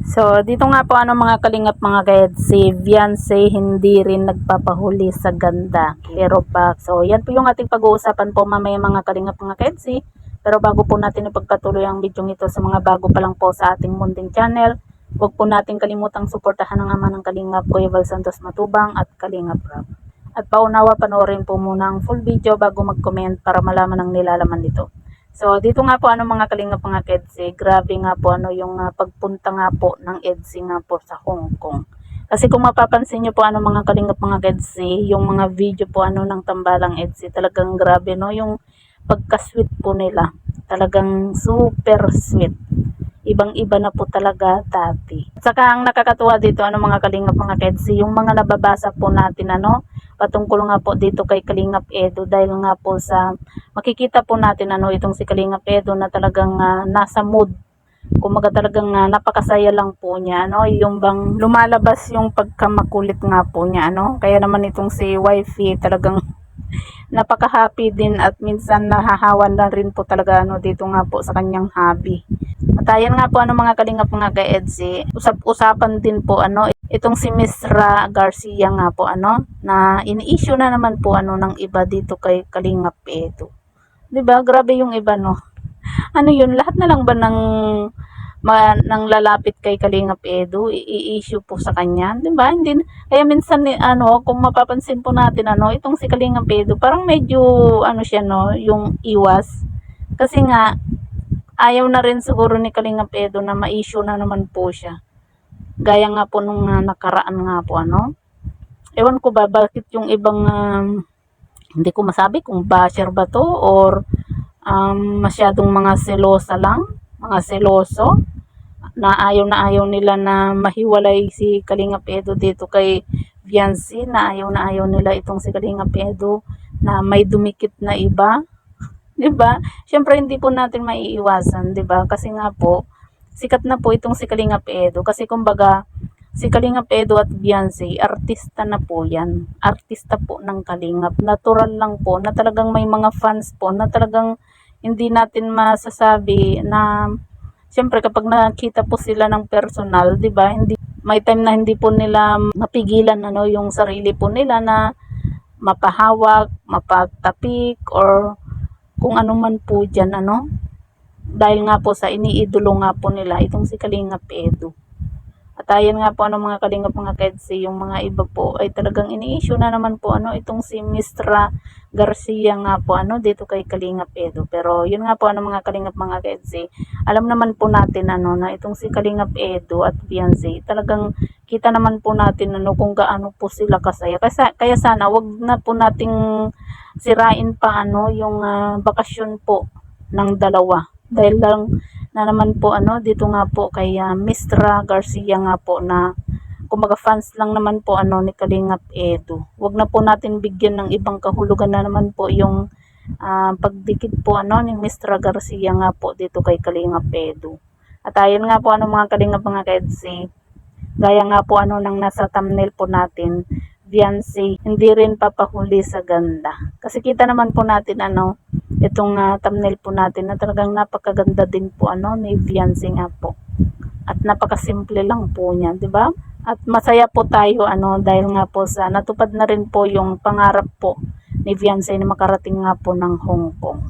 So, dito nga po mga kalingap mga kayad, si Beyonce hindi rin nagpapahuli sa ganda. Pero so yan po yung ating pag-uusapan po mamaya mga kalingap mga kayad. Pero bago po natin ipagpatuloy ang video ito sa mga bago pa lang po sa ating munting channel, huwag po natin kalimutang suportahan ang ama ng kalingap, Kuya Val Santos Matubang at Kalingap Rob. At paunawa panoorin po muna ang full video bago mag-comment para malaman ang nilalaman nito. So, dito nga po mga kalingap mga Edsi, grabe nga po yung pagpunta nga po ng Edsi nga po sa Hong Kong. Kasi kung mapapansin nyo po mga kalingap mga Edsi, yung mga video po ng tambalang Edsi, talagang grabe yung pagka-sweet po nila. Talagang super sweet. Ibang-iba na po talaga dati. At saka ang nakakatuwa dito mga kalingap mga Edsi, yung mga nababasa po natin patungkol nga po dito kay Kalingap Edo, dahil nga po sa makikita po natin itong si Kalingap Edo na talagang nasa mood. Kumaga talagang napakasaya lang po niya, yung bang lumalabas yung pagkamakulit nga po niya, kaya naman itong si wifey talagang napaka-happy din at minsan nahahawan na rin po talaga dito nga po sa kanyang hobby. At ayan nga po mga kalingap mga ka-Edsi, usap-usapan din po itong si Miss Ra Garcia nga po na ini-issue na naman po ng iba dito kay Kalingap Edo. 'Di ba? Grabe yung iba Ano 'yun, lahat na lang ba ng lalapit kay Kalingap Edo i-issue po sa kanya, 'di ba? Hindi kaya minsan kung mapapansin po natin itong si Kalingap Edo parang medyo siya yung iwas. Kasi nga ayaw na rin siguro ni Kalingap Edo na ma-issue na naman po siya. Gaya nga po nung nakaraan nga po ewan ko ba bakit yung ibang hindi ko masabi kung basher ba to or masyadong mga selosa lang, mga seloso na ayaw nila na mahiwalay si Kalingap Edo dito kay Beyonce, na ayaw nila itong si Kalingap Edo na may dumikit na iba. 'Di ba? Syempre hindi po natin maiiwasan, 'di ba? Kasi nga po sikat na po itong si Kalingap Edo, kasi kumbaga si Kalingap Edo at Beyonce, artista na po yan. Artista po ng Kalingap. Natural lang po na talagang may mga fans po na talagang hindi natin masasabi na siyempre kapag nakita po sila ng personal, 'di ba? May time na hindi po nila mapigilan yung sarili po nila na mapahawak, mapatapik or kung ano man po diyan dahil nga po sa iniidolo nga po nila itong si Kalingap Edo. At ayan nga po mga kalingap mga Kedsi, yung mga iba po ay talagang ini-issue na naman po itong si Mistra Garcia nga po dito kay Kalingap Edo. Pero yun nga po mga kalingap mga Kedsi, alam naman po natin na itong si Kalingap Edo at Beyonce, talagang kita naman po natin kung gaano po sila kasaya. Kaya sana wag na po nating sirain pa yung bakasyon po ng dalawa. Dahil lang na naman po dito nga po kay Mistra Garcia nga po na kumbaga fans lang naman po ni Kalingap Edo. Wag na po natin bigyan ng ibang kahulugan na naman po yung pagdikit po ni Mistra Garcia nga po dito kay Kalingap Edo. At ayan nga po mga kalingap mga Kedsi, gaya nga po nang nasa thumbnail po natin, Beyonce hindi rin papahuli sa ganda. Kasi kita naman po natin itong thumbnail po natin na talagang napakaganda din po ni Beyonce nga po. At napakasimple lang po niya, 'di ba? At masaya po tayo dahil nga po sa natupad na rin po yung pangarap po ni Beyonce na makarating nga po ng Hong Kong.